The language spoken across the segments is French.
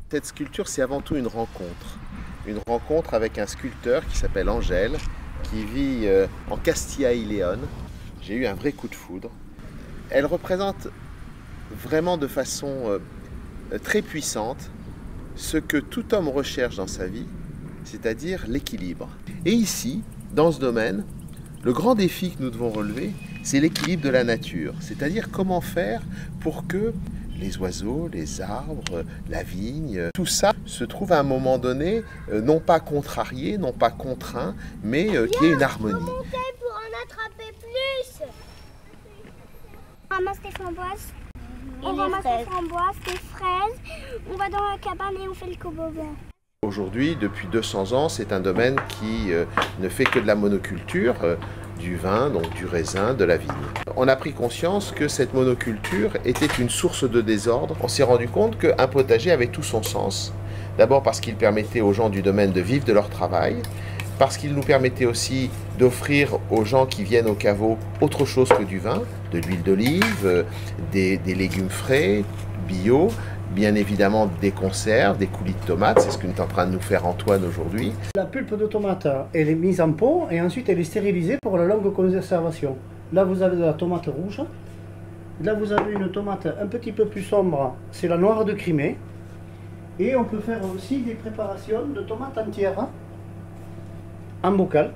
Cette sculpture, c'est avant tout une rencontre. Une rencontre avec un sculpteur qui s'appelle Angèle, qui vit en Castilla y León. J'ai eu un vrai coup de foudre. Elle représente vraiment de façon très puissante ce que tout homme recherche dans sa vie, c'est-à-dire l'équilibre. Et ici, dans ce domaine, le grand défi que nous devons relever, c'est l'équilibre de la nature. C'est-à-dire comment faire pour que les oiseaux, les arbres, la vigne, tout ça se trouve à un moment donné, non pas contrarié, non pas contraint, mais qu'il y ait une harmonie. Pour en attraper plus. On ramasse des framboises. On ramasse des framboises, des fraises. On va dans la cabane et on fait le coboban. Aujourd'hui, depuis 200 ans, c'est un domaine qui ne fait que de la monoculture, du vin, donc du raisin, de la vigne. On a pris conscience que cette monoculture était une source de désordre. On s'est rendu compte qu'un potager avait tout son sens. D'abord parce qu'il permettait aux gens du domaine de vivre de leur travail, parce qu'il nous permettait aussi d'offrir aux gens qui viennent au caveau autre chose que du vin, de l'huile d'olive, des légumes frais, bio, bien évidemment des conserves, des coulis de tomates, c'est ce que est en train de nous faire Antoine aujourd'hui. La pulpe de tomate, elle est mise en pot et ensuite elle est stérilisée pour la longue conservation. Là vous avez de la tomate rouge, là vous avez une tomate un petit peu plus sombre, c'est la noire de Crimée. Et on peut faire aussi des préparations de tomates entières en bocal.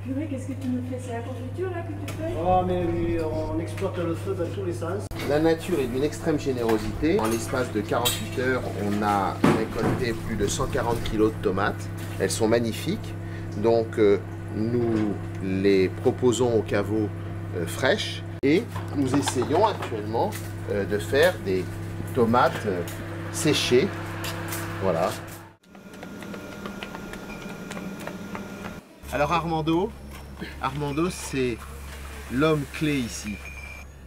Purée, qu'est-ce que tu nous fais? C'est la confiture là que tu fais? Oh mais oui, on exploite le feu dans tous les sens. La nature est d'une extrême générosité. En l'espace de 48 heures, on a récolté plus de 140 kg de tomates. Elles sont magnifiques. Donc nous les proposons au caveau fraîches et nous essayons actuellement de faire des tomates séchées. Voilà. Alors Armando, c'est l'homme clé ici.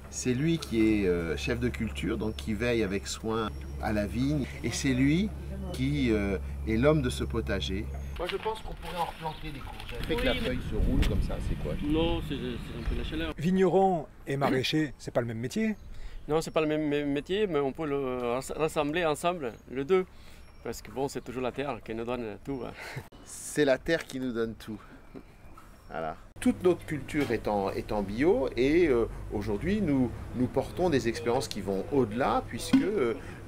C'est lui qui est chef de culture, donc qui veille avec soin à la vigne. Et c'est lui qui est l'homme de ce potager. Moi je pense qu'on pourrait en replanter des courgettes. Ça fait que la feuille se roule comme ça, c'est quoi? Non, c'est un peu la chaleur. Vigneron et maraîcher, c'est pas le même métier? Non, c'est pas le même métier, mais on peut le rassembler ensemble, les deux. Parce que bon, c'est toujours la terre qui nous donne tout. C'est la terre qui nous donne tout. Voilà. Toute notre culture est en bio et aujourd'hui nous portons des expériences qui vont au-delà puisque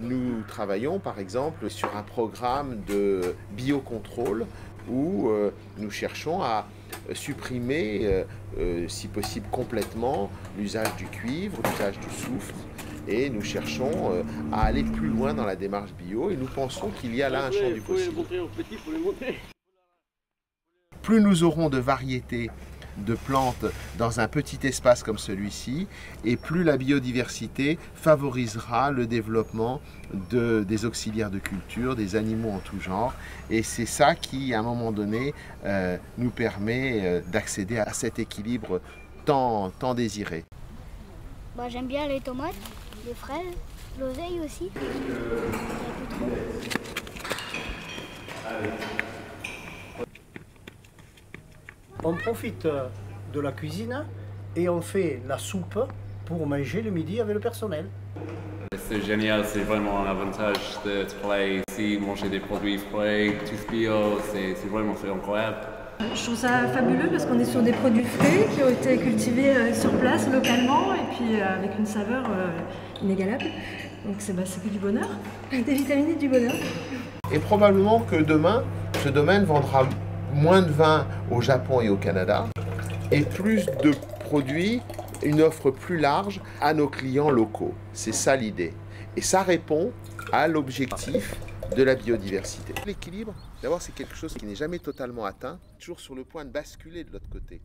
nous travaillons par exemple sur un programme de biocontrôle où nous cherchons à supprimer, si possible complètement, l'usage du cuivre, l'usage du soufre. Et nous cherchons à aller plus loin dans la démarche bio et nous pensons qu'il y a là un champ du possible. Plus nous aurons de variétés de plantes dans un petit espace comme celui-ci, et plus la biodiversité favorisera le développement des auxiliaires de culture, des animaux en tout genre. Et c'est ça qui, à un moment donné, nous permet d'accéder à cet équilibre tant désiré. Bah, j'aime bien les tomates, les fraises, l'oseille aussi. On profite de la cuisine et on fait la soupe pour manger le midi avec le personnel. C'est génial, c'est vraiment un avantage de travailler ici, manger des produits frais, tous bio, c'est vraiment incroyable. Je trouve ça fabuleux parce qu'on est sur des produits frais qui ont été cultivés sur place, localement, et puis avec une saveur inégalable. Donc c'est que du bonheur, des vitamines et du bonheur. Et probablement que demain, ce domaine vendra moins de vin au Japon et au Canada et plus de produits, une offre plus large à nos clients locaux. C'est ça l'idée. Et ça répond à l'objectif de la biodiversité. L'équilibre, d'abord, c'est quelque chose qui n'est jamais totalement atteint, toujours sur le point de basculer de l'autre côté.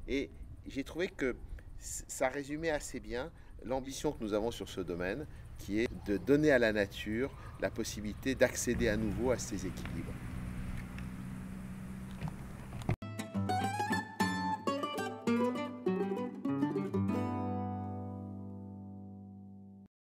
Et j'ai trouvé que ça résumait assez bien l'ambition que nous avons sur ce domaine, qui est de donner à la nature la possibilité d'accéder à nouveau à ces équilibres.